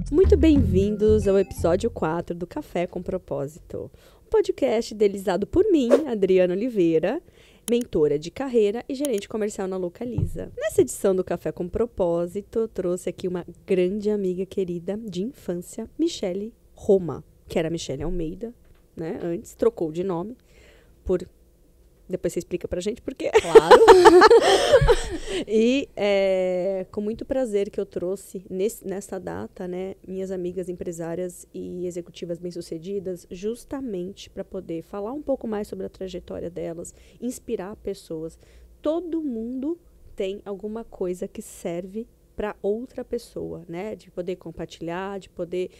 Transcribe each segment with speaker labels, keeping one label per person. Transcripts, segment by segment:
Speaker 1: Muito bem-vindos ao episódio 4 do Café com Propósito, um podcast idealizado por mim, Adriana Oliveira, mentora de carreira e gerente comercial na Localiza. Nessa edição do Café com Propósito, eu trouxe aqui uma grande amiga querida de infância, Michele Roma, que era Michele Almeida, né? Antes, trocou de nome por... Depois você explica pra gente por quê.
Speaker 2: Claro.
Speaker 1: E com muito prazer que eu trouxe nessa data, né, minhas amigas empresárias e executivas bem-sucedidas, justamente para poder falar um pouco mais sobre a trajetória delas, inspirar pessoas. Todo mundo tem alguma coisa que serve para outra pessoa, né? De poder compartilhar, de poder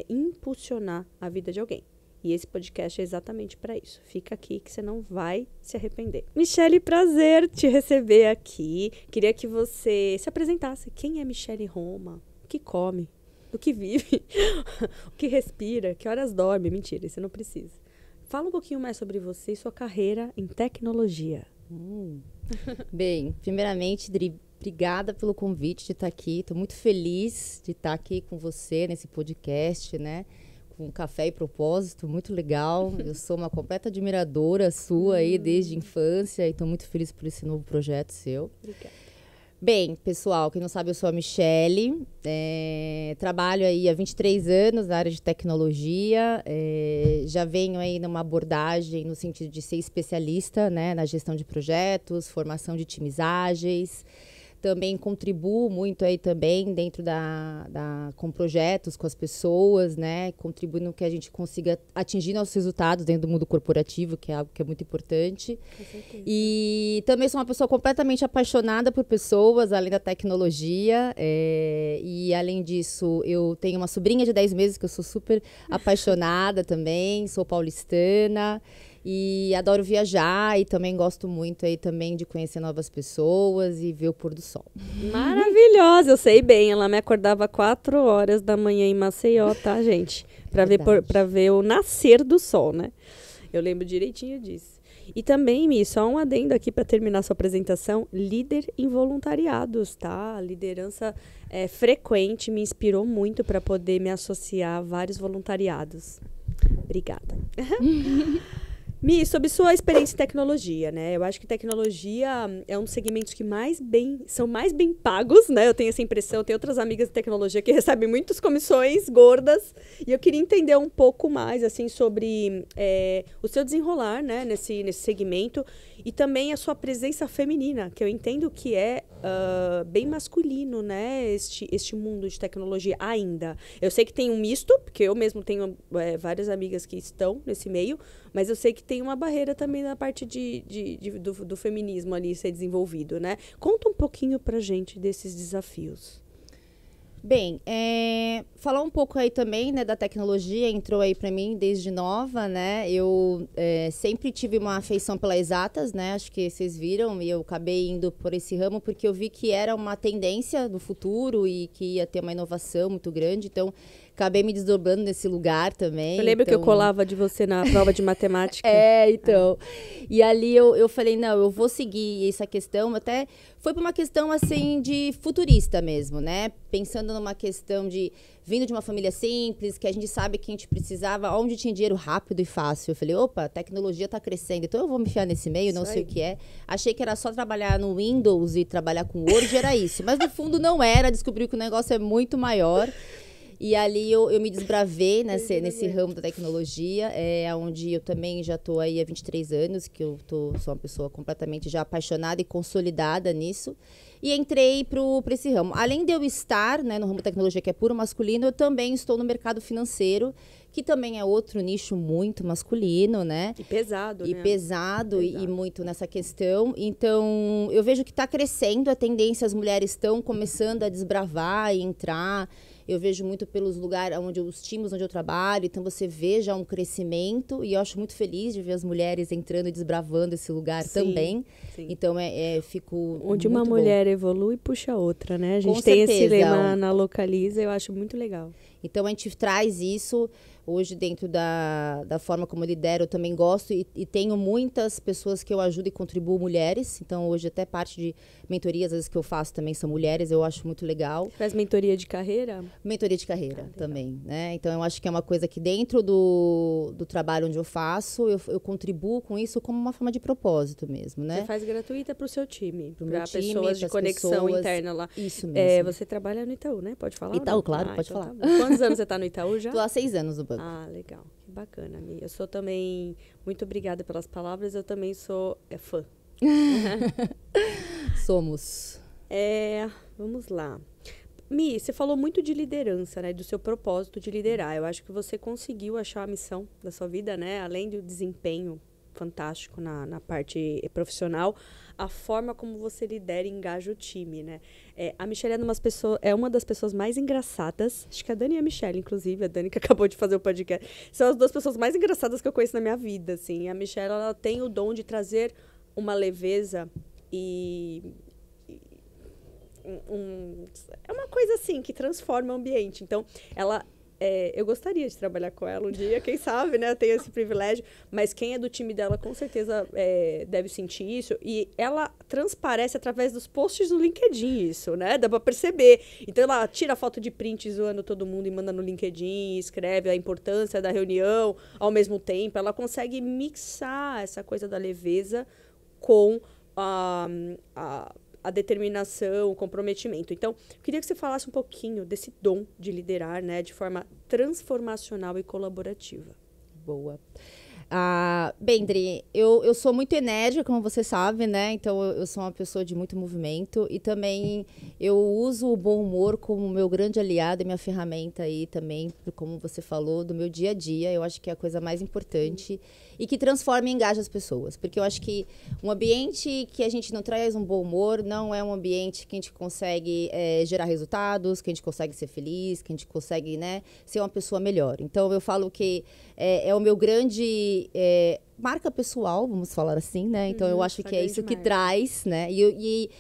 Speaker 1: impulsionar a vida de alguém. E esse podcast é exatamente para isso. Fica aqui que você não vai se arrepender. Michele, prazer te receber aqui. Queria que você se apresentasse. Quem é Michele Roma? O que come? Do que vive? O que respira? Que horas dorme? Mentira, isso não precisa. Fala um pouquinho mais sobre você e sua carreira em tecnologia.
Speaker 2: Bem, primeiramente, Dri, obrigada pelo convite de estar aqui. Estou muito feliz de estar aqui com você nesse podcast, né? Com Café e Propósito, muito legal. Eu sou uma completa admiradora sua aí desde a infância e estou muito feliz por esse novo projeto seu.
Speaker 1: Obrigada.
Speaker 2: Bem, pessoal, quem não sabe, eu sou a Michele, trabalho aí há 23 anos na área de tecnologia, já venho aí numa abordagem no sentido de ser especialista, né, na gestão de projetos, formação de times ágeis. Também contribuo muito aí também dentro com projetos, com as pessoas, né? Contribuindo que a gente consiga atingir nossos resultados dentro do mundo corporativo, que é algo que é muito importante.
Speaker 1: Com certeza.
Speaker 2: E também sou uma pessoa completamente apaixonada por pessoas, além da tecnologia. E além disso, eu tenho uma sobrinha de 10 meses que eu sou super apaixonada também, sou paulistana. E adoro viajar e também gosto muito aí também de conhecer novas pessoas e ver o pôr do sol.
Speaker 1: Maravilhosa, eu sei bem. Ela me acordava 4 horas da manhã em Maceió, tá, gente? Pra ver o nascer do sol, né? Eu lembro direitinho disso. E também, Mi, só um adendo aqui para terminar sua apresentação, líder em voluntariados, tá? Liderança frequente me inspirou muito para poder me associar a vários voluntariados. Obrigada. Mi, sobre sua experiência em tecnologia, né? Eu acho que tecnologia é um dos segmentos que são mais bem pagos, né? Eu tenho essa impressão, eu tenho outras amigas de tecnologia que recebem muitas comissões gordas. E eu queria entender um pouco mais, assim, sobre o seu desenrolar, né? Nesse segmento. E também a sua presença feminina, que eu entendo que é bem masculino, né? Este mundo de tecnologia ainda. Eu sei que tem um misto, porque eu mesmo tenho várias amigas que estão nesse meio, mas eu sei que tem uma barreira também na parte do feminismo ali ser desenvolvido, né? Conta um pouquinho pra gente desses desafios.
Speaker 2: Bem, falar um pouco aí também, né, da tecnologia, entrou aí para mim desde nova, né? Eu sempre tive uma afeição pelas exatas, né? Acho que vocês viram, e eu acabei indo por esse ramo porque eu vi que era uma tendência do futuro e que ia ter uma inovação muito grande, então acabei me desdobrando nesse lugar também.
Speaker 1: Eu lembro que eu colava de você na prova de matemática.
Speaker 2: Então. E ali eu falei, não, eu vou seguir essa questão. Até foi por uma questão, assim, de futurista mesmo, né? Pensando numa questão de... Vindo de uma família simples, que a gente sabe que a gente precisava, onde tinha dinheiro rápido e fácil. Eu falei, opa, a tecnologia está crescendo, então eu vou me enfiar nesse meio, não sei o que é. Achei que era só trabalhar no Windows e trabalhar com Word, era isso. Mas no fundo não era, descobri que o negócio é muito maior. E ali eu me desbravei nesse ramo da tecnologia, onde eu também já estou aí há 23 anos, que eu sou uma pessoa completamente já apaixonada e consolidada nisso. E entrei para esse ramo. Além de eu estar, né, no ramo da tecnologia, que é puro masculino, eu também estou no mercado financeiro, que também é outro nicho muito masculino, né?
Speaker 1: E pesado,
Speaker 2: e
Speaker 1: né?
Speaker 2: Pesado. E muito nessa questão. Então, eu vejo que está crescendo a tendência, as mulheres estão começando a desbravar e entrar. Eu vejo muito pelos lugares, os times onde eu trabalho, então você vê já um crescimento e eu acho muito feliz de ver as mulheres entrando e desbravando esse lugar também. Sim. Então, fico
Speaker 1: onde
Speaker 2: muito
Speaker 1: uma mulher evolui, puxa a outra, né? A gente
Speaker 2: Com
Speaker 1: tem
Speaker 2: certeza.
Speaker 1: esse lema na Localiza, eu acho muito legal.
Speaker 2: Então, a gente traz isso Hoje, dentro da forma como eu lidero, eu também gosto e tenho muitas pessoas que eu ajudo e contribuo, mulheres. Então, hoje, até parte de mentorias, às vezes, que eu faço também são mulheres. Eu acho muito legal.
Speaker 1: Faz mentoria de carreira?
Speaker 2: Mentoria de carreira também, né? Então, eu acho que é uma coisa que dentro do trabalho onde eu faço, eu contribuo com isso como uma forma de propósito mesmo, né?
Speaker 1: Você faz gratuita para o seu time, para
Speaker 2: time,
Speaker 1: pessoas de conexão interna lá.
Speaker 2: Isso mesmo.
Speaker 1: Você trabalha no Itaú, né? Pode falar?
Speaker 2: Itaú, claro, pode
Speaker 1: então
Speaker 2: falar.
Speaker 1: Tá. Quantos anos você está no Itaú já?
Speaker 2: Estou há 6 anos no banco.
Speaker 1: Ah, legal. Que bacana, Mi. Eu sou também... Muito obrigada pelas palavras. Eu também sou fã.
Speaker 2: Somos.
Speaker 1: Vamos lá. Mi, você falou muito de liderança, né? Do seu propósito de liderar. Eu acho que você conseguiu achar a missão da sua vida, né? Além do desempenho fantástico na parte profissional, a forma como você lidera e engaja o time, né? A Michelle é uma das pessoas mais engraçadas, acho que a Dani e a Michelle, inclusive, a Dani que acabou de fazer o podcast, são as 2 pessoas mais engraçadas que eu conheço na minha vida, assim. A Michelle, ela tem o dom de trazer uma leveza é uma coisa assim que transforma o ambiente. Então, eu gostaria de trabalhar com ela um dia, quem sabe, né? Eu tenho esse privilégio, mas quem é do time dela com certeza deve sentir isso. E ela transparece através dos posts no LinkedIn isso, né? Dá pra perceber. Então ela tira foto de print zoando todo mundo e manda no LinkedIn, escreve a importância da reunião ao mesmo tempo. Ela consegue mixar essa coisa da leveza com a determinação, o comprometimento. Então, eu queria que você falasse um pouquinho desse dom de liderar, né, de forma transformacional e colaborativa.
Speaker 2: Boa. Bem, Dri, eu sou muito enérgica, como você sabe, né? Então, eu sou uma pessoa de muito movimento e também eu uso o bom humor como meu grande aliado e minha ferramenta aí também, como você falou, do meu dia a dia. Eu acho que é a coisa mais importante e que transforma e engaja as pessoas. Porque eu acho que um ambiente que a gente não traz um bom humor não é um ambiente que a gente consegue gerar resultados, que a gente consegue ser feliz, que a gente consegue, né, ser uma pessoa melhor. Então, eu falo que é o meu grande marca pessoal, vamos falar assim, né? Então, eu acho que é isso que traz, né? E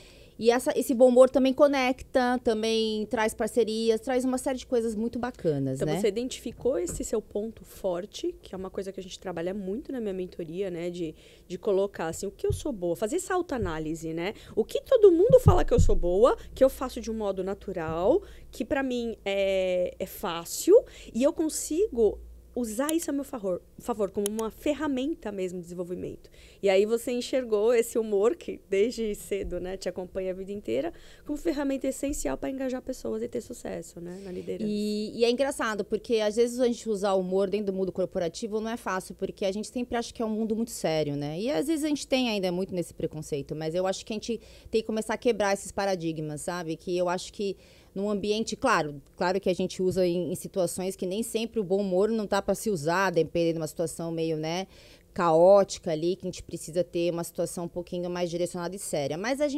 Speaker 2: esse bom humor também conecta, também traz parcerias, traz uma série de coisas muito bacanas,
Speaker 1: então,
Speaker 2: né?
Speaker 1: Você identificou esse seu ponto forte, que é uma coisa que a gente trabalha muito na minha mentoria, né? De colocar, assim, o que eu sou boa, fazer essa autoanálise, né? O que todo mundo fala que eu sou boa, que eu faço de um modo natural, que pra mim é fácil, e eu consigo usar isso a meu favor, como uma ferramenta mesmo de desenvolvimento. E aí você enxergou esse humor, que desde cedo, né, te acompanha a vida inteira, como ferramenta essencial para engajar pessoas e ter sucesso, né, na liderança.
Speaker 2: E é engraçado, porque às vezes a gente usar o humor dentro do mundo corporativo não é fácil, porque a gente sempre acha que é um mundo muito sério, né? E às vezes a gente tem ainda muito nesse preconceito, mas eu acho que a gente tem que começar a quebrar esses paradigmas, sabe? Que eu acho que num ambiente, claro que a gente usa em situações que nem sempre o bom humor não tá para se usar, dependendo de uma situação meio, né, caótica ali, que a gente precisa ter uma situação um pouquinho mais direcionada e séria. Mas se a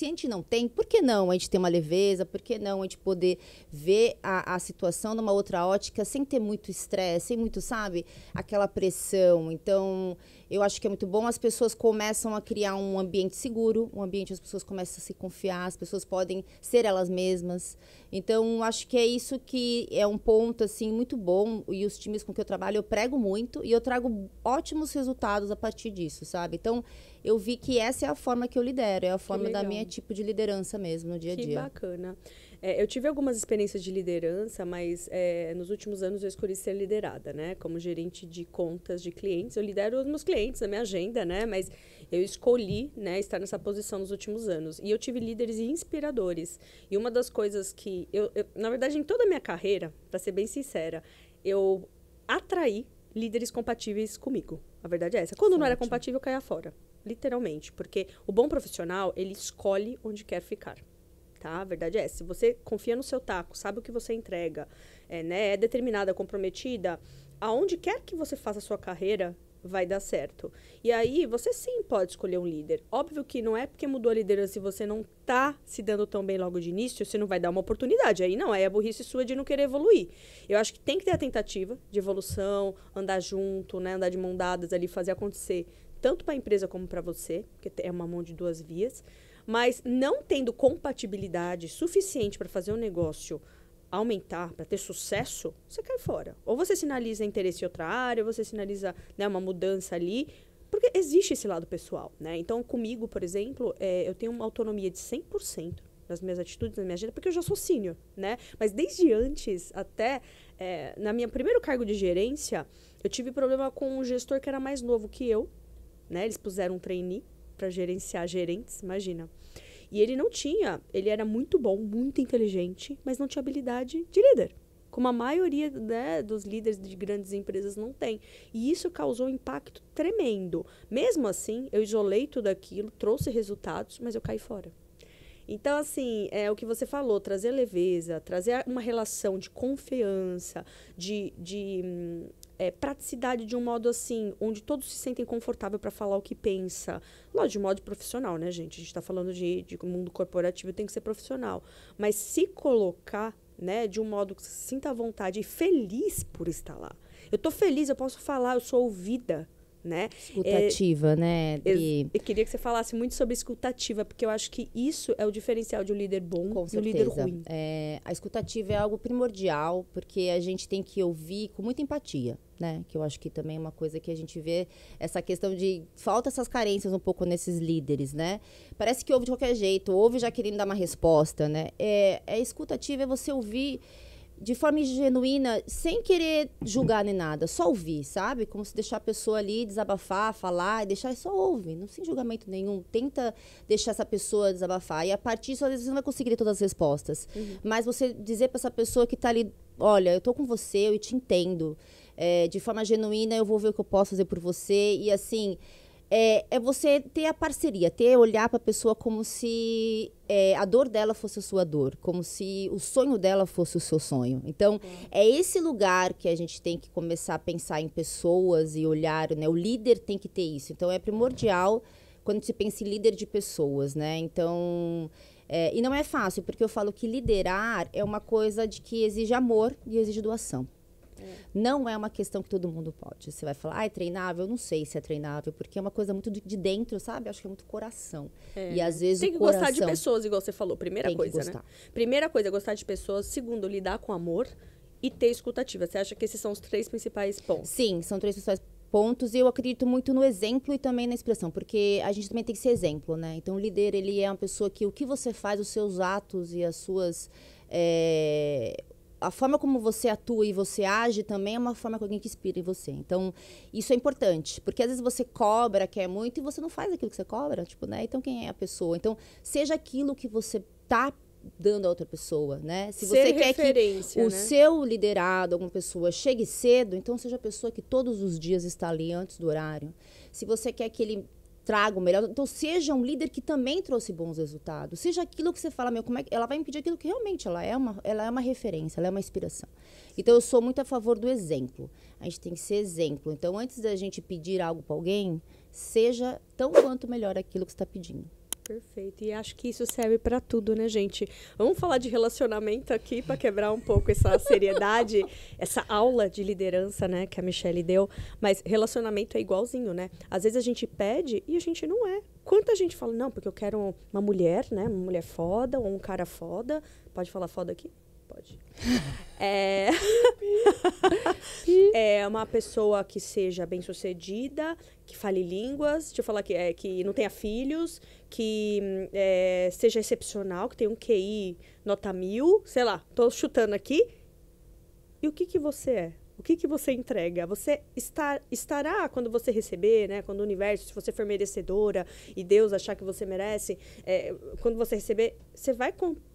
Speaker 2: gente não tem, por que não a gente ter uma leveza? Por que não a gente poder ver a situação numa outra ótica, sem ter muito estresse, sem muito, sabe, aquela pressão? Então, eu acho que é muito bom. As pessoas começam a criar um ambiente seguro, um ambiente onde as pessoas começam a se confiar, as pessoas podem ser elas mesmas. Então, acho que é isso que é um ponto, assim, muito bom. E os times com que eu trabalho, eu prego muito e eu trago ótimos resultados a partir disso, sabe? Então, eu vi que essa é a forma que eu lidero, é a forma da minha tipo de liderança mesmo, no dia a dia.
Speaker 1: Que bacana. Eu tive algumas experiências de liderança, mas nos últimos anos eu escolhi ser liderada, né? Como gerente de contas de clientes. Eu lidero os meus clientes na minha agenda, né? Mas eu escolhi, né, estar nessa posição nos últimos anos. E eu tive líderes inspiradores. E uma das coisas que na verdade, em toda a minha carreira, para ser bem sincera, eu atraí líderes compatíveis comigo. A verdade é essa. Quando não era compatível, eu caía fora. Literalmente. Porque o bom profissional, ele escolhe onde quer ficar. Tá? A verdade é essa. Se você confia no seu taco, sabe o que você entrega, né, é determinada, comprometida, aonde quer que você faça a sua carreira, vai dar certo. E aí, você sim pode escolher um líder. Óbvio que não é porque mudou a liderança e você não tá se dando tão bem logo de início, você não vai dar uma oportunidade. Aí não, é a burrice sua de não querer evoluir. Eu acho que tem que ter a tentativa de evolução, andar junto, né, andar de mão dadas ali, fazer acontecer, tanto para a empresa como para você, porque é uma mão de duas vias. Mas não tendo compatibilidade suficiente para fazer um negócio aumentar, para ter sucesso, você cai fora. Ou você sinaliza interesse em outra área, ou você sinaliza, né, uma mudança ali, porque existe esse lado pessoal, né? Então, comigo, por exemplo, eu tenho uma autonomia de 100% nas minhas atitudes, na minha agenda, porque eu já sou sênior, né? Mas desde antes, até na minha primeiro cargo de gerência, eu tive problema com um gestor que era mais novo que eu, né? Eles puseram um trainee para gerenciar gerentes, imagina. E ele não tinha, ele era muito bom, muito inteligente, mas não tinha habilidade de líder. Como a maioria, né, dos líderes de grandes empresas não tem. E isso causou um impacto tremendo. Mesmo assim, eu isolei tudo aquilo, trouxe resultados, mas eu caí fora. Então, assim, é o que você falou, trazer leveza, trazer uma relação de confiança, de praticidade de um modo assim, onde todos se sentem confortáveis para falar o que pensa. Lógico, de modo profissional, né, gente? A gente está falando de mundo corporativo, tem que ser profissional. Mas se colocar, né, de um modo que você se sinta à vontade e feliz por estar lá. Eu tô feliz, eu posso falar, eu sou ouvida, né?
Speaker 2: Escutativa, né?
Speaker 1: Eu queria que você falasse muito sobre escutativa, porque eu acho que isso é o diferencial de um líder bom e um líder ruim.
Speaker 2: A escutativa é algo primordial, porque a gente tem que ouvir com muita empatia, né? Que eu acho que também é uma coisa que a gente vê, essa questão de... Falta essas carências um pouco nesses líderes, né? Parece que ouve de qualquer jeito, ouve já querendo dar uma resposta, né? Escutativa é você ouvir de forma genuína, sem querer julgar nem nada, só ouvir, sabe? Como se deixar a pessoa ali desabafar, falar, e deixar, só ouve, não sem julgamento nenhum, tenta deixar essa pessoa desabafar, e a partir disso, às vezes, você não vai conseguir todas as respostas, mas você dizer para essa pessoa que tá ali, olha, eu tô com você, eu te entendo, de forma genuína, eu vou ver o que eu posso fazer por você, e assim... É você ter a parceria, olhar para a pessoa como se a dor dela fosse a sua dor, como se o sonho dela fosse o seu sonho. Então, é esse lugar que a gente tem que começar a pensar em pessoas e olhar, né? O líder tem que ter isso. Então, é primordial quando se pensa em líder de pessoas, né? Então, e não é fácil, porque eu falo que liderar é uma coisa de que exige amor e exige doação. Não é uma questão que todo mundo pode. Você vai falar, é treinável? Eu não sei se é treinável, porque é uma coisa muito de dentro, sabe? Acho que é muito coração. E às vezes
Speaker 1: tem que gostar de pessoas, igual você falou. Primeira coisa, né? Primeira coisa é gostar de pessoas. Segundo, lidar com amor e ter escutativa. Você acha que esses são os 3 principais pontos?
Speaker 2: Sim, são 3 principais pontos. E eu acredito muito no exemplo e também na inspiração, porque a gente também tem que ser exemplo, né? Então, o líder, ele é uma pessoa que o que você faz, os seus atos e as suas... A forma como você atua e você age também é uma forma que alguém que inspira em você. Então, isso é importante. Porque, às vezes, você cobra, quer muito, e você não faz aquilo que você cobra. Tipo, né? Então, quem é a pessoa? Então, seja aquilo que você tá dando a outra pessoa, né? Se você quer que o seu liderado, alguma pessoa, chegue cedo, então seja a pessoa que todos os dias está ali antes do horário. Se você quer que ele... traga o melhor, então seja um líder que também trouxe bons resultados, seja aquilo que você fala, como é que ela vai impedir aquilo que realmente ela é uma referência, ela é uma inspiração. Então eu sou muito a favor do exemplo, a gente tem que ser exemplo, então antes da gente pedir algo para alguém, seja tão quanto melhor aquilo que você está pedindo.
Speaker 1: Perfeito. E acho que isso serve para tudo, né, gente? Vamos falar de relacionamento aqui para quebrar um pouco essa seriedade, essa aula de liderança, né, que a Michelle deu. Mas relacionamento é igualzinho, né? Às vezes a gente pede e a gente não é. Quanta gente fala, não, porque eu quero uma mulher, né, uma mulher foda ou um cara foda. Pode falar foda aqui? Pode. É uma pessoa que seja bem-sucedida, que fale línguas, deixa eu falar que não tenha filhos, que seja excepcional, que tenha um QI nota 1000, sei lá, tô chutando aqui. E o que você é? O que você entrega? Você estará, quando você receber, né? Quando o universo, se você for merecedora e Deus achar que você merece, quando você receber, você vai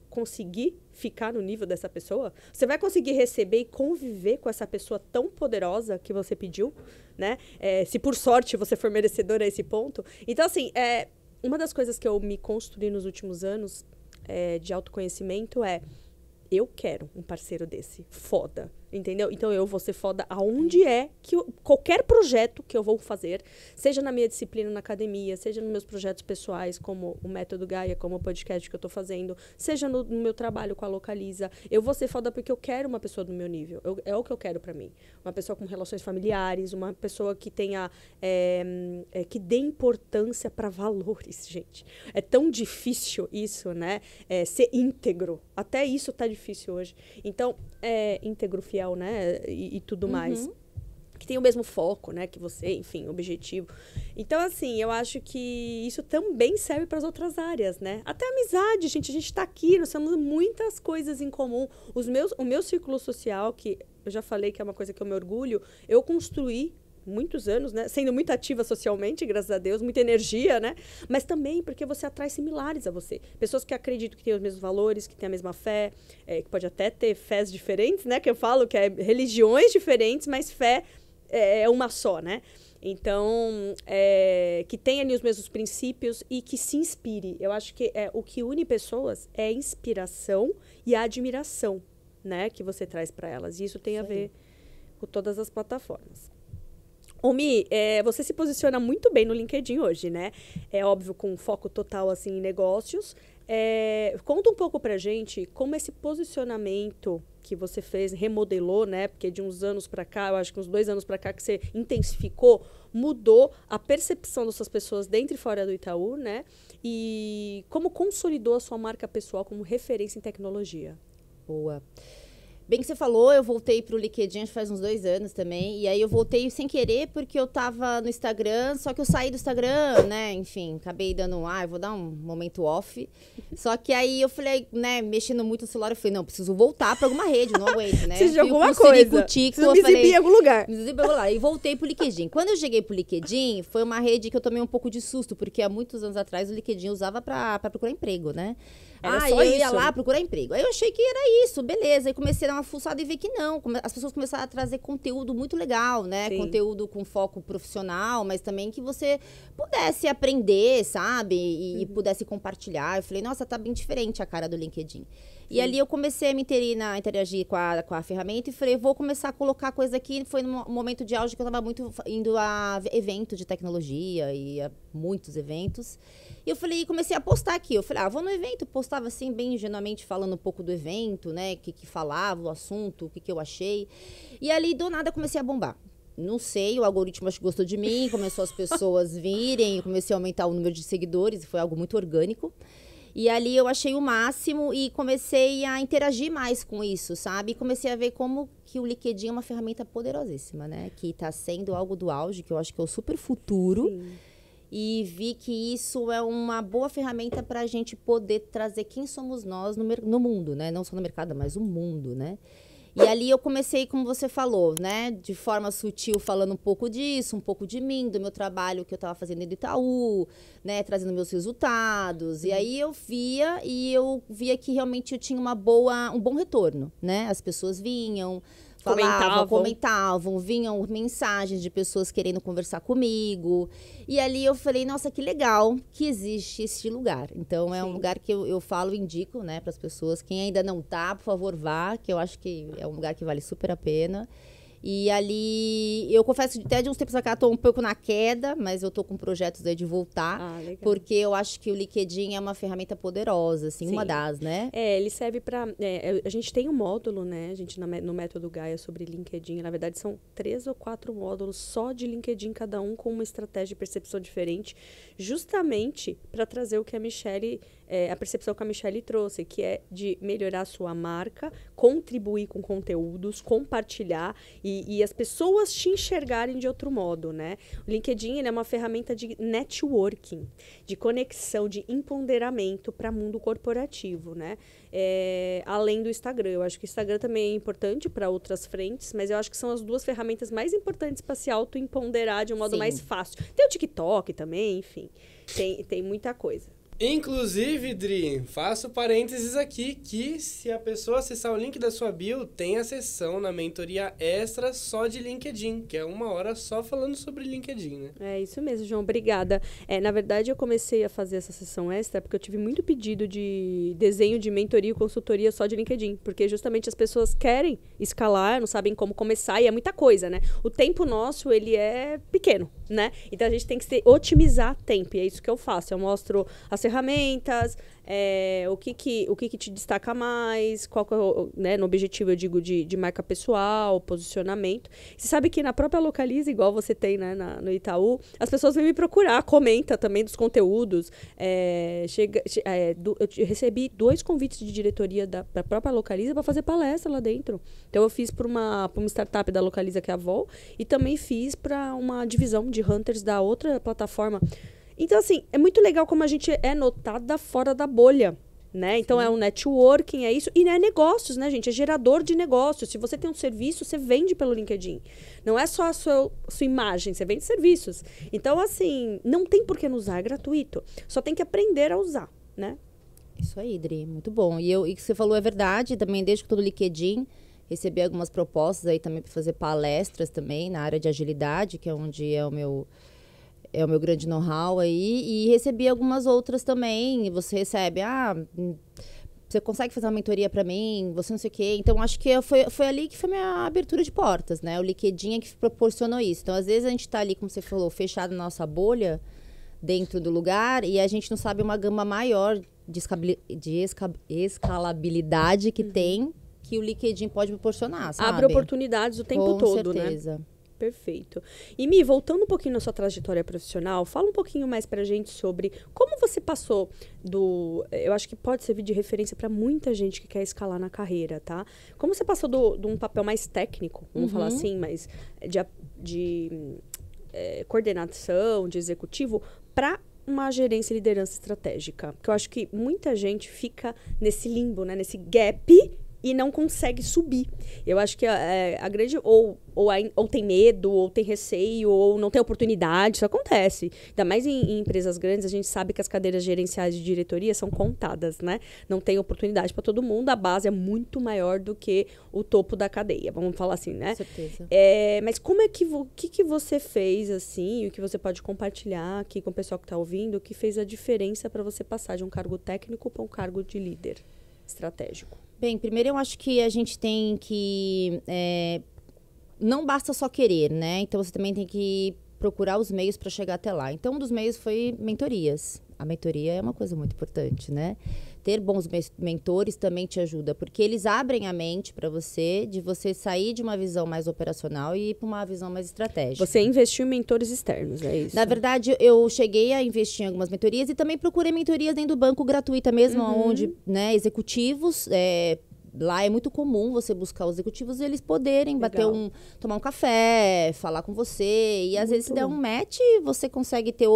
Speaker 1: conseguir ficar no nível dessa pessoa? Você vai conseguir receber e conviver com essa pessoa tão poderosa que você pediu, né? Se por sorte você for merecedora a esse ponto. Então, assim, uma das coisas que eu me construí nos últimos anos de autoconhecimento eu quero um parceiro desse, foda. Entendeu? Então, eu vou ser foda aonde é que qualquer projeto que eu vou fazer, seja na minha disciplina na academia, seja nos meus projetos pessoais, como o Método Gaia, como o podcast que eu tô fazendo, seja no meu trabalho com a Localiza, eu vou ser foda porque eu quero uma pessoa do meu nível. É o que eu quero pra mim. Uma pessoa com relações familiares, uma pessoa que tenha... que dê importância pra valores, gente. É tão difícil isso, né? Ser íntegro. Até isso tá difícil hoje. Então, íntegro, fiel, né? E tudo mais. Que tem o mesmo foco, né? Que você, enfim, objetivo. Então, assim, eu acho que isso também serve para as outras áreas, né? Até amizade, gente. A gente tá aqui, nós temos muitas coisas em comum. O meu círculo social, que eu já falei que é uma coisa que eu me orgulho, eu construí muitos anos, né? Sendo muito ativa socialmente, graças a Deus, muita energia, né? Mas também porque você atrai similares a você. Pessoas que acreditam que têm os mesmos valores, que têm a mesma fé, que pode até ter fés diferentes, né? Que eu falo que é religiões diferentes, mas fé é uma só, né? Então, que tenha ali os mesmos princípios e que se inspire. Eu acho que o que une pessoas é a inspiração e a admiração, né? Que você traz para elas. E isso tem a ver com todas as plataformas. Mi, você se posiciona muito bem no LinkedIn hoje, né? É óbvio, com foco total assim, em negócios. Conta um pouco pra gente como esse posicionamento que você fez, remodelou, né? Porque de uns anos pra cá, eu acho que uns 2 anos pra cá que você intensificou, mudou a percepção dessas pessoas dentro e fora do Itaú, né? E como consolidou a sua marca pessoal como referência em tecnologia?
Speaker 2: Boa. Bem que você falou, eu voltei pro LinkedIn faz uns 2 anos também. E aí eu voltei sem querer porque eu tava no Instagram, só que eu saí do Instagram, né? Enfim, acabei dando eu vou dar um momento off. Só que aí eu falei, né, mexendo muito no celular, eu falei, não, preciso voltar pra alguma rede, não aguento, né?
Speaker 1: Preciso de alguma coisa. Preciso me exibir em algum lugar.
Speaker 2: E voltei pro LinkedIn. Quando eu cheguei pro LinkedIn, foi uma rede que eu tomei um pouco de susto, porque há muitos anos atrás o LinkedIn usava pra procurar emprego, né? Eu ia lá procurar emprego. Aí eu achei que era isso, beleza. Aí comecei a dar uma fuçada e ver que não. As pessoas começaram a trazer conteúdo muito legal, né? Sim. Conteúdo com foco profissional, mas também que você pudesse aprender, sabe? E pudesse compartilhar. Eu falei, nossa, tá bem diferente a cara do LinkedIn. Sim. E ali eu comecei a me interagir com a ferramenta e falei, vou começar a colocar coisa aqui. Foi num momento de auge que eu estava muito indo a evento de tecnologia e a muitos eventos. E eu falei, comecei a postar aqui. Eu falei, vou no evento. Postava assim, bem ingenuamente, falando um pouco do evento, né? O que falava, o assunto, o que eu achei. E ali, do nada, comecei a bombar. Não sei, o algoritmo acho que gostou de mim, começou as pessoas virem, comecei a aumentar o número de seguidores, foi algo muito orgânico. E ali eu achei o máximo e comecei a interagir mais com isso, sabe? E comecei a ver como que o LinkedIn é uma ferramenta poderosíssima, né? Que tá sendo algo do auge, que eu acho que é o super futuro. Sim. E vi que isso é uma boa ferramenta para a gente poder trazer quem somos nós no mundo, né? Não só no mercado, mas o mundo, né? E ali eu comecei, como você falou, né? De forma sutil, falando um pouco disso, um pouco de mim, do meu trabalho que eu estava fazendo dentro do Itaú, né? Trazendo meus resultados. E aí eu via que realmente eu tinha um bom retorno, né? As pessoas vinham... Comentavam, vinham mensagens de pessoas querendo conversar comigo. E ali eu falei, nossa, que legal que existe este lugar. Então, é um lugar que eu falo e indico, né, para as pessoas. Quem ainda não tá, por favor, vá, que eu acho que é um lugar que vale super a pena. E ali, eu confesso que até de uns tempos pra cá, tô um pouco na queda, mas eu tô com projetos aí de voltar. Porque eu acho que o LinkedIn é uma ferramenta poderosa, assim, uma das, né?
Speaker 1: Ele serve pra... a gente tem um módulo, né? A gente, no Método Gaia, sobre LinkedIn. Na verdade, são 3 ou 4 módulos só de LinkedIn, cada um com uma estratégia de percepção diferente, justamente para trazer o que a Michele... a percepção que a Michele trouxe, que é de melhorar a sua marca, contribuir com conteúdos, compartilhar e as pessoas te enxergarem de outro modo, né? O LinkedIn, ele é uma ferramenta de networking, de conexão, de empoderamento para o mundo corporativo, né? Além do Instagram. Eu acho que o Instagram também é importante para outras frentes, mas eu acho que são as 2 ferramentas mais importantes para se auto-empoderar de um modo mais fácil. Tem o TikTok também, enfim. Tem muita coisa.
Speaker 3: Inclusive, Dri, faço parênteses aqui que se a pessoa acessar o link da sua bio, tem a sessão na mentoria extra só de LinkedIn, que é 1 hora só falando sobre LinkedIn, né?
Speaker 1: É isso mesmo, João. Obrigada. Na verdade, eu comecei a fazer essa sessão extra porque eu tive muito pedido de desenho de mentoria e consultoria só de LinkedIn. Porque justamente as pessoas querem escalar, não sabem como começar e é muita coisa, né? O tempo nosso, ele é pequeno, né? Então, a gente tem que otimizar tempo e é isso que eu faço. Eu mostro as ferramentas, o que te destaca mais, qual que é né, no objetivo, eu digo, de marca pessoal, posicionamento. Você sabe que na própria Localiza, igual você tem, né, no Itaú, as pessoas vêm me procurar, comenta também dos conteúdos. Eu recebi 2 convites de diretoria da própria Localiza para fazer palestra lá dentro. Então, eu fiz para uma startup da Localiza, que é a Vol, e também fiz para uma divisão de hunters da outra plataforma. Então, assim, é muito legal como a gente é notada fora da bolha, né? Então, é um networking, é isso. E é negócios, né, gente? É gerador de negócios. Se você tem um serviço, você vende pelo LinkedIn. Não é só a sua imagem, você vende serviços. Então, assim, não tem por que não usar, é gratuito. Só tem que aprender a usar, né?
Speaker 2: Isso aí, Dri, muito bom. E o que você falou é verdade, também desde que eu tô no LinkedIn, recebi algumas propostas aí também para fazer palestras também na área de agilidade, que é onde é o meu grande know-how aí, e recebi algumas outras também. Você recebe, você consegue fazer uma mentoria para mim, você não sei o quê. Então, acho que foi ali que foi a minha abertura de portas, né? O LinkedIn é que proporcionou isso. Então, às vezes, a gente tá ali, como você falou, fechado na nossa bolha, dentro do lugar, e a gente não sabe uma gama maior de escalabilidade que tem, que o LinkedIn pode proporcionar, sabe?
Speaker 1: Abre oportunidades o tempo todo, né? Com certeza. Perfeito. E Mi, voltando um pouquinho na sua trajetória profissional, fala um pouquinho mais pra gente sobre como você passou eu acho que pode servir de referência para muita gente que quer escalar na carreira, tá? Como você passou de um papel mais técnico, vamos falar assim, mas de coordenação, de executivo, para uma gerência e liderança estratégica? Porque eu acho que muita gente fica nesse limbo, né? Nesse gap e não consegue subir. Eu acho que a grande... Ou tem medo, ou tem receio, ou não tem oportunidade. Isso acontece. Ainda mais em empresas grandes, a gente sabe que as cadeiras gerenciais de diretoria são contadas, né? Não tem oportunidade para todo mundo. A base é muito maior do que o topo da cadeia. Vamos falar assim, né?
Speaker 2: Com certeza.
Speaker 1: Mas como é que... O que você fez, assim, e o que você pode compartilhar aqui com o pessoal que está ouvindo, que fez a diferença para você passar de um cargo técnico para um cargo de líder estratégico?
Speaker 2: Bem, primeiro eu acho que a gente tem que... não basta só querer, né? Então, você também tem que procurar os meios para chegar até lá. Então, um dos meios foi mentorias. A mentoria é uma coisa muito importante, né? Ter bons mentores também te ajuda, porque eles abrem a mente para você, de você sair de uma visão mais operacional e ir para uma visão mais estratégica.
Speaker 1: Você investiu em mentores externos, é isso?
Speaker 2: Na verdade, eu cheguei a investir em algumas mentorias e também procurei mentorias dentro do banco gratuita mesmo, onde, né, executivos... Lá é muito comum você buscar os executivos e eles poderem tomar um café, falar com você. E às vezes se der um match, você consegue ter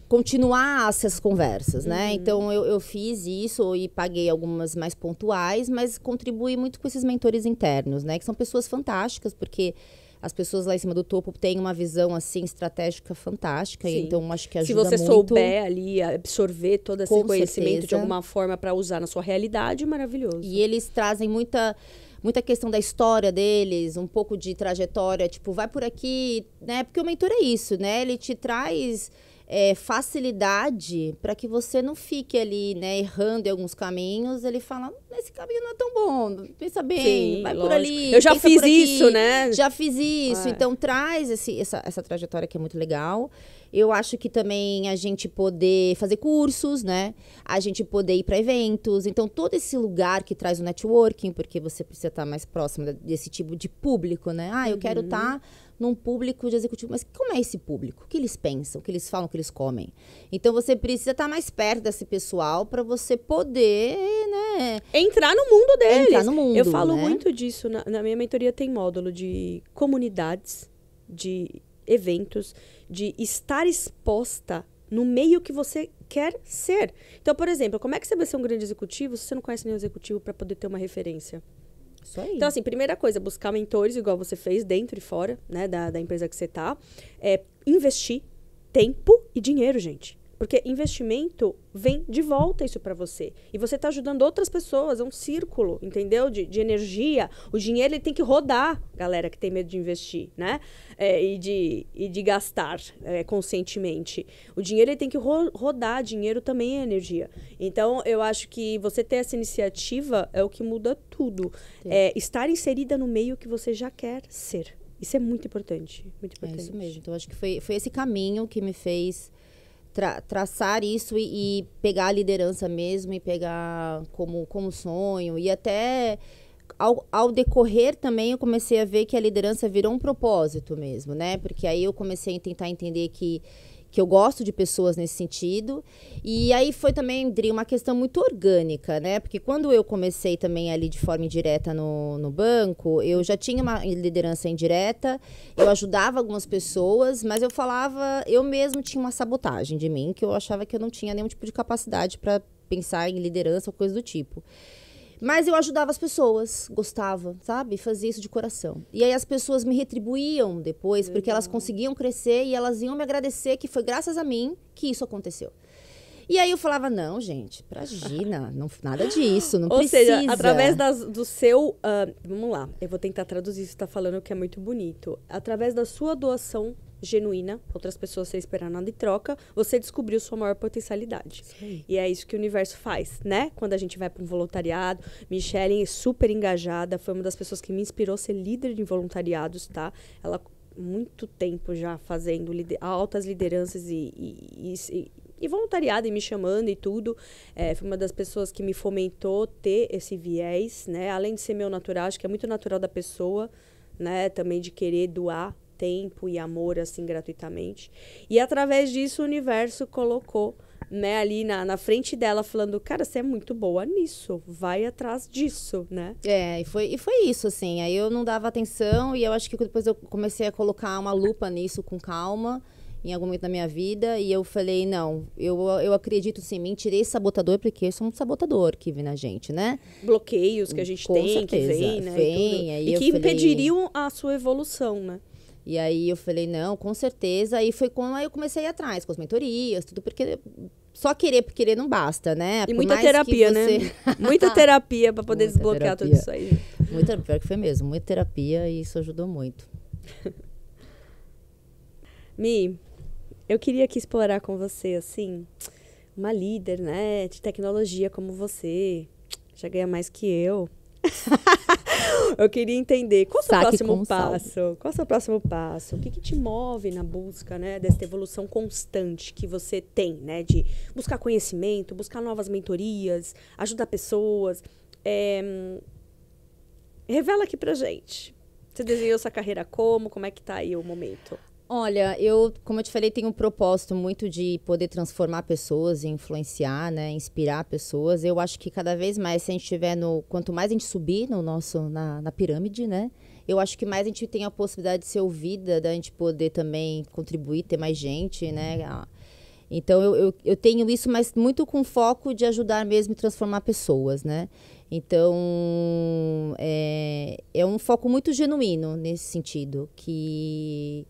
Speaker 2: continuar essas conversas, né? Então, eu fiz isso e paguei algumas mais pontuais, mas contribuí muito com esses mentores internos, né? Que são pessoas fantásticas, porque... As pessoas lá em cima do topo têm uma visão, assim, estratégica fantástica.
Speaker 1: Sim.
Speaker 2: Então, acho que ajuda
Speaker 1: Se
Speaker 2: muito.
Speaker 1: você souber ali absorver todo esse conhecimento
Speaker 2: certeza.
Speaker 1: De alguma forma para usar na sua realidade, maravilhoso.
Speaker 2: E eles trazem muita questão da história deles, um pouco de trajetória. Tipo, vai por aqui, né? Porque o mentor é isso, né? Ele te traz... facilidade para que você não fique ali, né, errando em alguns caminhos. Ele fala, esse caminho não é tão bom, pensa bem,
Speaker 1: sim,
Speaker 2: vai
Speaker 1: lógico.
Speaker 2: por ali.
Speaker 1: Eu já fiz isso, né?
Speaker 2: Já fiz isso. Então, traz essa trajetória que é muito legal. Eu acho que também a gente poder fazer cursos, né? A gente poder ir para eventos. Então, todo esse lugar que traz o networking, porque você precisa estar mais próximo desse tipo de público, né? Eu quero estar num público de executivo. Mas como é esse público? O que eles pensam? O que eles falam? O que eles comem? Então, você precisa estar mais perto desse pessoal para você poder, né?
Speaker 1: Entrar no mundo deles.
Speaker 2: Entrar no mundo,
Speaker 1: eu falo
Speaker 2: né?
Speaker 1: muito disso. Na minha mentoria tem módulo de comunidades, de eventos, de estar exposta no meio que você quer ser. Então, por exemplo, como é que você vai ser um grande executivo se você não conhece nenhum executivo para poder ter uma referência?
Speaker 2: Isso aí.
Speaker 1: Então, assim, primeira coisa, buscar mentores, igual você fez, dentro e fora, né, da empresa que você tá. Investir tempo e dinheiro, gente. Porque investimento vem de volta isso para você. E você está ajudando outras pessoas, é um círculo, entendeu? De energia. O dinheiro ele tem que rodar, galera que tem medo de investir, né? E de gastar conscientemente. O dinheiro ele tem que rodar, dinheiro também é energia. Então, eu acho que você ter essa iniciativa é o que muda tudo. Estar inserida no meio que você já quer ser. Isso é muito importante. Muito importante.
Speaker 2: É isso mesmo. Então, acho que foi esse caminho que me fez traçar isso e pegar a liderança mesmo e pegar como sonho. E até ao decorrer também eu comecei a ver que a liderança virou um propósito mesmo, né? Porque aí eu comecei a tentar entender que eu gosto de pessoas nesse sentido. E aí foi também, Dri, uma questão muito orgânica, né? Porque quando eu comecei também ali de forma indireta no banco, eu já tinha uma liderança indireta, eu ajudava algumas pessoas, mas eu mesmo tinha uma sabotagem de mim, que eu achava que eu não tinha nenhum tipo de capacidade para pensar em liderança ou coisa do tipo. Mas eu ajudava as pessoas, gostava, sabe? Fazia isso de coração. E aí as pessoas me retribuíam depois, porque elas conseguiam crescer e elas iam me agradecer que foi graças a mim que isso aconteceu. E aí eu falava, não, gente, imagina, não, nada disso, não precisa.
Speaker 1: Ou seja, através do seu... vamos lá, eu vou tentar traduzir isso que você está falando, que é muito bonito. Através da sua doação genuína, outras pessoas sem esperar nada em troca, você descobriu sua maior potencialidade. Sim. E é isso que o universo faz, né? Quando a gente vai para um voluntariado, Michelle, super engajada, foi uma das pessoas que me inspirou a ser líder de voluntariados, tá? Ela, muito tempo já fazendo altas lideranças e voluntariado e me chamando e tudo. Foi uma das pessoas que me fomentou ter esse viés, né? Além de ser meu natural, acho que é muito natural da pessoa, né? Também de querer doar tempo e amor, assim, gratuitamente. E através disso, o universo colocou, né, ali na frente dela, falando, cara, você é muito boa nisso, vai atrás disso, né?
Speaker 2: E foi isso, assim. Aí eu não dava atenção e eu acho que depois eu comecei a colocar uma lupa nisso com calma, em algum momento da minha vida, e eu falei, não, eu acredito sim em mim, tirei esse sabotador, porque eu sou um sabotador que vem na gente, né?
Speaker 1: Bloqueios que a gente tem, certeza, que vem, né? E que impediriam a sua evolução, né?
Speaker 2: E aí eu falei, não, com certeza. Aí foi quando eu comecei a ir atrás, com as mentorias, tudo, porque só querer por querer não basta, né?
Speaker 1: E muita terapia, né? Muita terapia para poder desbloquear tudo isso aí.
Speaker 2: Muita terapia, que foi mesmo, muita terapia e isso ajudou muito.
Speaker 1: Mi, eu queria aqui explorar com você, assim, uma líder, né, de tecnologia como você, já ganha mais que eu. Eu queria entender, qual é o seu próximo passo? Qual é o seu próximo passo? O que te move na busca, né, dessa evolução constante que você tem, né, de buscar conhecimento, buscar novas mentorias, ajudar pessoas? Revela aqui pra gente. Você desenhou sua carreira como é que tá aí o momento?
Speaker 2: Olha, como eu te falei, tenho um propósito muito de poder transformar pessoas, influenciar, né, inspirar pessoas. Eu acho que cada vez mais, se a gente tiver quanto mais a gente subir na pirâmide, né, eu acho que mais a gente tem a possibilidade de ser ouvida, da gente poder também contribuir, ter mais gente, né. Então, eu tenho isso, mas muito com foco de ajudar mesmo e transformar pessoas, né. Então, é um foco muito genuíno nesse sentido, que...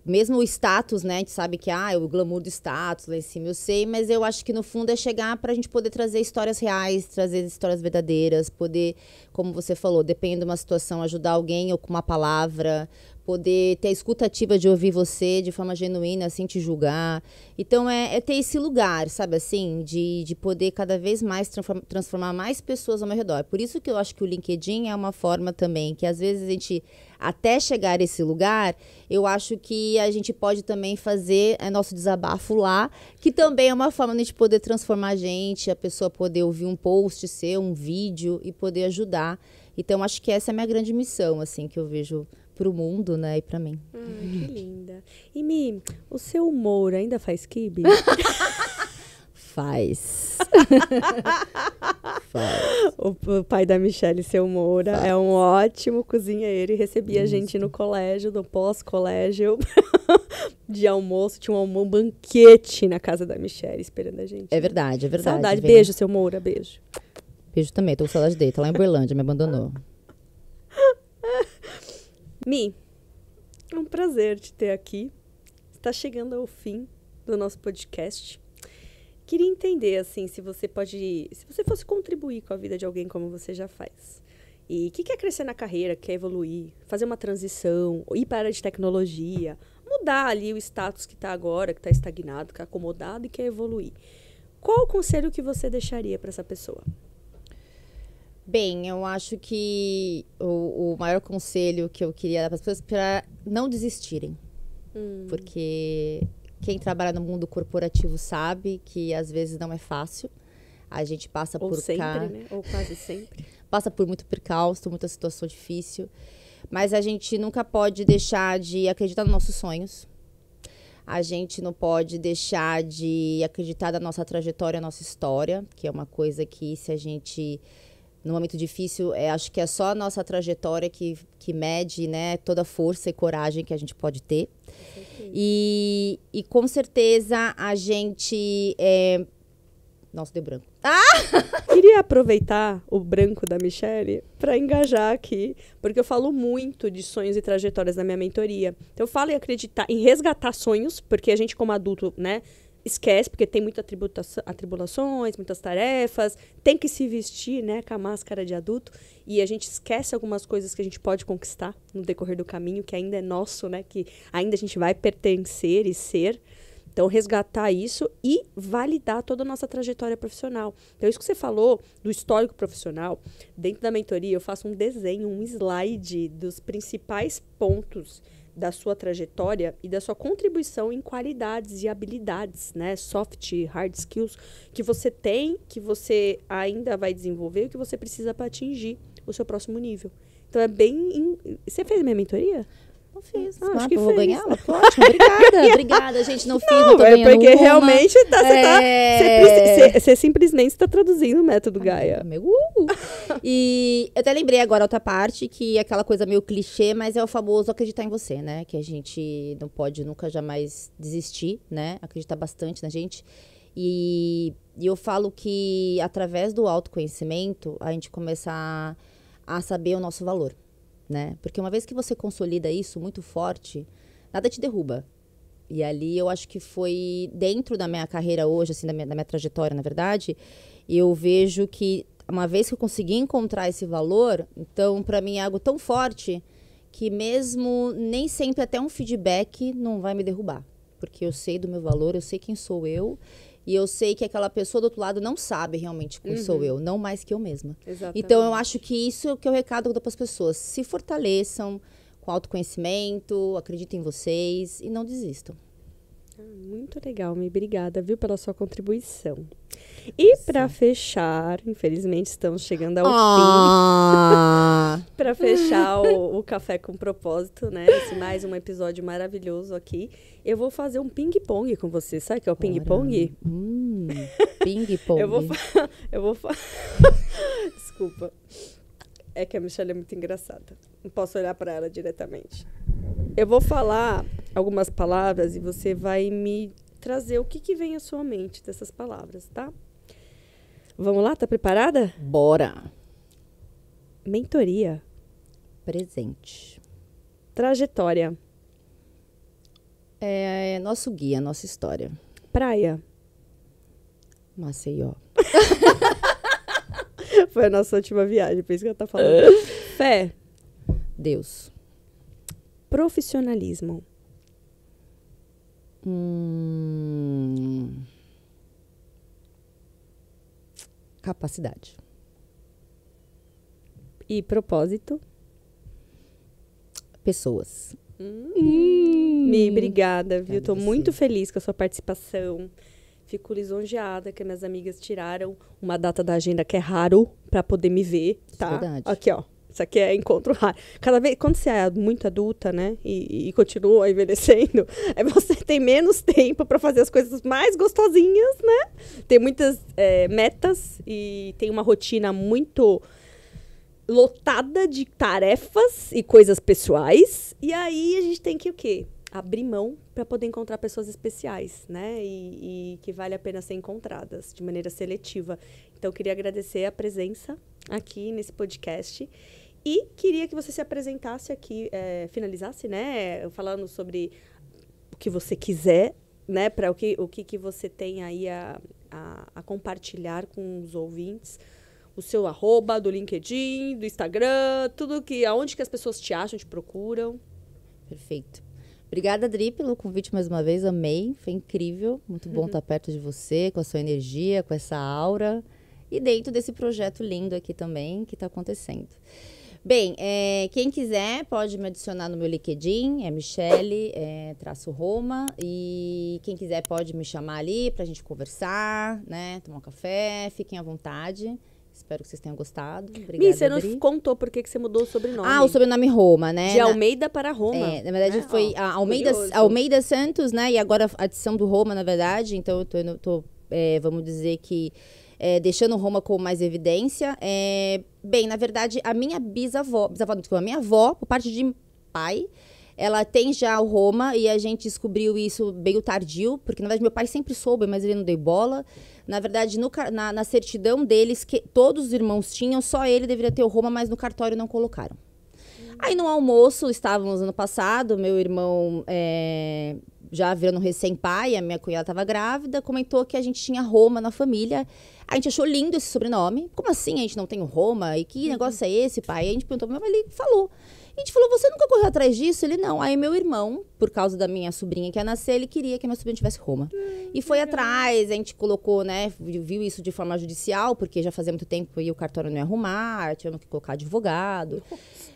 Speaker 2: Mesmo o status, né? A gente sabe que o glamour do status lá em cima, eu sei, mas eu acho que no fundo é chegar para a gente poder trazer histórias reais, trazer histórias verdadeiras, poder, como você falou, dependendo de uma situação, ajudar alguém ou com uma palavra, poder ter a escutativa de ouvir você de forma genuína, sem te julgar. Então, é ter esse lugar, sabe assim, de poder cada vez mais transformar mais pessoas ao meu redor. Por isso que eu acho que o LinkedIn é uma forma também, que às vezes a gente, até chegar a esse lugar, eu acho que a gente pode também fazer nosso desabafo lá, que também é uma forma de a gente poder transformar a pessoa poder ouvir um post seu, um vídeo e poder ajudar. Então, acho que essa é a minha grande missão, assim, que eu vejo pro mundo, né, e pra mim.
Speaker 1: Que linda. E Mi, o seu humor ainda faz quibe?
Speaker 2: Faz.
Speaker 1: O pai da Michelle, seu Moura, é um ótimo cozinheiro e recebia a gente no colégio, no pós-colégio, de almoço. Tinha um banquete na casa da Michelle esperando a gente.
Speaker 2: É verdade, é verdade.
Speaker 1: Saudade. Beijo, seu Moura, beijo.
Speaker 2: Beijo também, tô com saudade dele. Tá lá em Berlândia, me abandonou.
Speaker 1: Mi, é um prazer te ter aqui. Está chegando ao fim do nosso podcast. Queria entender, assim, se você fosse contribuir com a vida de alguém como você já faz. E que quer crescer na carreira, quer evoluir, fazer uma transição, ir para a área de tecnologia, mudar ali o status que está agora, que está estagnado, que está acomodado e quer evoluir. Qual o conselho que você deixaria para essa pessoa?
Speaker 2: Bem, eu acho que o maior conselho que eu queria dar para as pessoas é para não desistirem. Porque quem trabalha no mundo corporativo sabe que às vezes não é fácil. A gente passa
Speaker 1: Ou
Speaker 2: por
Speaker 1: sempre, né? Ou quase sempre.
Speaker 2: Passa por muito percalço, muita situação difícil. Mas a gente nunca pode deixar de acreditar nos nossos sonhos. A gente não pode deixar de acreditar na nossa trajetória, na nossa história, que é uma coisa que, se a gente, num momento difícil, acho que é só a nossa trajetória que mede, né, toda a força e coragem que a gente pode ter. E com certeza a gente... Nossa, deu branco.
Speaker 1: Queria aproveitar o branco da Michelle para engajar aqui, porque eu falo muito de sonhos e trajetórias na minha mentoria. Então, eu falo em acreditar, em resgatar sonhos, porque a gente, como adulto, né, esquece, porque tem muitas atribulações, muitas tarefas, tem que se vestir, né, com a máscara de adulto, e a gente esquece algumas coisas que a gente pode conquistar no decorrer do caminho, que ainda é nosso, né, que ainda a gente vai pertencer e ser. Então, resgatar isso e validar toda a nossa trajetória profissional. Então, isso que você falou do histórico profissional, dentro da mentoria eu faço um desenho, um slide dos principais pontos da sua trajetória e da sua contribuição em qualidades e habilidades, né? Soft, hard skills, que você tem, que você ainda vai desenvolver e o que você precisa para atingir o seu próximo nível. Então, é bem... Você fez minha mentoria?
Speaker 2: Não fiz.
Speaker 1: Acho que
Speaker 2: eu vou
Speaker 1: fez.
Speaker 2: ganhar? Ótimo, obrigada. Obrigada, gente. Não fiz, não tô
Speaker 1: é
Speaker 2: ganhando
Speaker 1: porque
Speaker 2: uma.
Speaker 1: realmente você simplesmente está traduzindo o método Gaia.
Speaker 2: E eu até lembrei agora outra parte, que é aquela coisa meio clichê, mas é o famoso acreditar em você, né? Que a gente não pode nunca jamais desistir, né? Acreditar bastante na gente. E eu falo que através do autoconhecimento, a gente começa a saber o nosso valor, né? Porque uma vez que você consolida isso muito forte, nada te derruba. E ali eu acho que foi dentro da minha carreira hoje, assim, da minha trajetória, na verdade, eu vejo que uma vez que eu consegui encontrar esse valor, então para mim é algo tão forte que mesmo nem sempre até um feedback não vai me derrubar. Porque eu sei do meu valor, eu sei quem sou eu, e eu sei que aquela pessoa do outro lado não sabe realmente quem sou eu, não mais que eu mesma.
Speaker 1: Exatamente.
Speaker 2: Então, eu acho que isso é o que eu recado para as pessoas. Se fortaleçam com autoconhecimento, acreditem em vocês e não desistam.
Speaker 1: Muito legal, Mi. Obrigada, viu, pela sua contribuição. E para fechar, infelizmente estamos chegando ao fim. Para fechar o Café com Propósito, né? Mais um episódio maravilhoso aqui. Eu vou fazer um ping-pong com você. Sabe o que é o ping-pong?
Speaker 2: Ping-pong.
Speaker 1: Eu vou Desculpa. É que a Michelle é muito engraçada. Não posso olhar para ela diretamente. Eu vou falar algumas palavras e você vai me trazer o que vem à sua mente dessas palavras, tá? Vamos lá? Tá preparada?
Speaker 2: Bora.
Speaker 1: Mentoria.
Speaker 2: Presente.
Speaker 1: Trajetória.
Speaker 2: É nosso guia, nossa história.
Speaker 1: Praia.
Speaker 2: Maceió.
Speaker 1: Foi a nossa última viagem, por isso que ela tá falando. Fé.
Speaker 2: Deus.
Speaker 1: Profissionalismo.
Speaker 2: Capacidade.
Speaker 1: E propósito.
Speaker 2: Pessoas.
Speaker 1: Mi, obrigada, viu? Tô
Speaker 2: você.
Speaker 1: muito feliz com a sua participação. Fico lisonjeada que minhas amigas tiraram uma data da agenda que é raro pra poder me ver, tá?
Speaker 2: Verdade.
Speaker 1: Aqui, ó. Isso aqui é encontro raro. Cada vez, quando você é muito adulta, né, e continua envelhecendo, você tem menos tempo para fazer as coisas mais gostosinhas, né? Tem muitas metas e tem uma rotina muito lotada de tarefas e coisas pessoais. E aí a gente tem que o quê? Abrir mão para poder encontrar pessoas especiais, né? E que vale a pena ser encontradas de maneira seletiva. Então, eu queria agradecer a presença aqui nesse podcast. E queria que você se apresentasse aqui, finalizasse, né? Falando sobre o que você quiser, né? Para o que você tem aí a compartilhar com os ouvintes o seu @ do LinkedIn, do Instagram, aonde que as pessoas te acham, te procuram.
Speaker 2: Perfeito. Obrigada, Adri, pelo convite mais uma vez. Amei, foi incrível. Muito bom estar perto de você, com a sua energia, com essa aura. E dentro desse projeto lindo aqui também, que está acontecendo. Bem, quem quiser pode me adicionar no meu LinkedIn, é Michele _Roma. E quem quiser pode me chamar ali para a gente conversar, né? Tomar um café, fiquem à vontade. Espero que vocês tenham gostado. Obrigada,
Speaker 1: Mi, você
Speaker 2: Adri.
Speaker 1: não contou por que você mudou o sobrenome.
Speaker 2: O sobrenome Roma, né?
Speaker 1: De Almeida para Roma.
Speaker 2: Na verdade, foi Almeida Santos, né? E agora a adição do Roma, na verdade. Então, eu tô vamos dizer que, deixando Roma com mais evidência. Bem, na verdade, a minha a minha avó, por parte de pai, ela tem já o Roma e a gente descobriu isso meio tardio, porque na verdade meu pai sempre soube, mas ele não deu bola. Na verdade, na certidão deles, que todos os irmãos tinham, só ele deveria ter o Roma, mas no cartório não colocaram. Aí no almoço, estávamos ano passado, meu irmão já virando recém-pai, a minha cunhada estava grávida, comentou que a gente tinha Roma na família. A gente achou lindo esse sobrenome. Como assim a gente não tem o Roma? E que negócio é esse, pai? Aí a gente perguntou, mas ele falou. A gente falou, você nunca correu atrás disso? Ele, não. Aí meu irmão, por causa da minha sobrinha que ia nascer, ele queria que a minha sobrinha tivesse Roma. E foi atrás, a gente colocou, né, viu isso de forma judicial, porque já fazia muito tempo e o cartório não ia arrumar, tivemos que colocar advogado.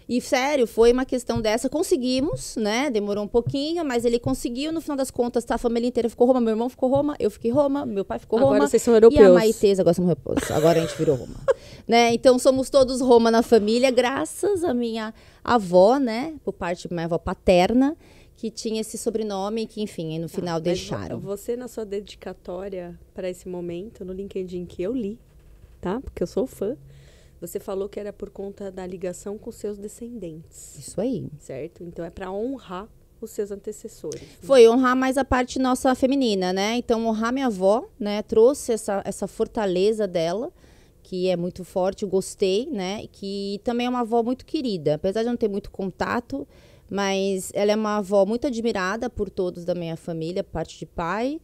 Speaker 2: E, sério, foi uma questão dessa. Conseguimos, né, demorou um pouquinho, mas ele conseguiu. No final das contas, a família inteira ficou Roma, meu irmão ficou Roma, eu fiquei Roma, meu pai ficou Roma.
Speaker 1: Agora vocês são europeus.
Speaker 2: E a Maitês agora somos europeus. Agora a gente virou Roma. Né? Então, somos todos Roma na família, graças à minha avó, né, por parte da minha avó paterna, que tinha esse sobrenome que, enfim, no final deixaram.
Speaker 1: Você, na sua dedicatória para esse momento, no LinkedIn que eu li, tá? Porque eu sou fã, você falou que era por conta da ligação com seus descendentes.
Speaker 2: Isso aí.
Speaker 1: Certo? Então, é para honrar os seus antecessores. Né?
Speaker 2: Foi honrar mais a parte nossa feminina, né? Então, honrar minha avó, né? Trouxe essa fortaleza dela, que é muito forte, eu gostei, né? Que também é uma avó muito querida. Apesar de não ter muito contato, mas ela é uma avó muito admirada por todos da minha família, parte de pai.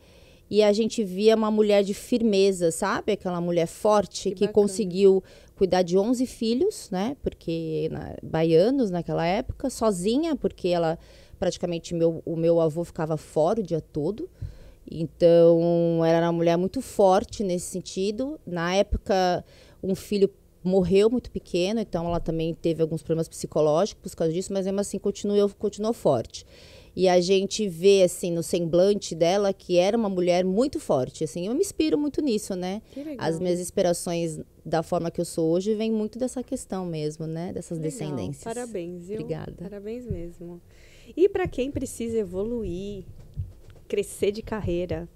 Speaker 2: E a gente via uma mulher de firmeza, sabe? Aquela mulher forte que conseguiu cuidar de 11 filhos, né? Porque baianos naquela época, sozinha, porque ela praticamente o meu avô ficava fora o dia todo. Então, ela era uma mulher muito forte nesse sentido. Na época, um filho morreu muito pequeno, então ela também teve alguns problemas psicológicos por causa disso, mas mesmo assim continuou forte. E a gente vê, assim, no semblante dela que era uma mulher muito forte, assim. Eu me inspiro muito nisso, né?
Speaker 1: Que legal.
Speaker 2: As minhas inspirações da forma que eu sou hoje vêm muito dessa questão mesmo, né? Dessas
Speaker 1: Legal.
Speaker 2: Descendências.
Speaker 1: Parabéns, viu?
Speaker 2: Obrigada.
Speaker 1: Parabéns mesmo. E para quem precisa evoluir, crescer de carreira,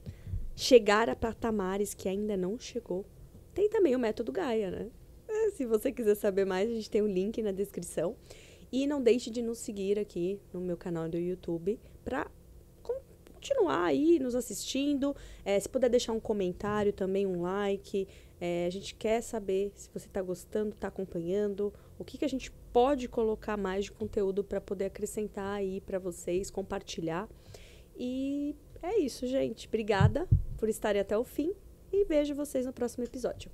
Speaker 1: chegar a patamares que ainda não chegou, tem também o método Gaia, né? Se você quiser saber mais, a gente tem um link na descrição. E não deixe de nos seguir aqui no meu canal do YouTube para continuar aí nos assistindo. Se puder deixar um comentário também, um like. A gente quer saber se você está gostando, está acompanhando, o que a gente pode colocar mais de conteúdo para poder acrescentar aí para vocês, compartilhar. E é isso, gente. Obrigada por estarem até o fim e vejo vocês no próximo episódio.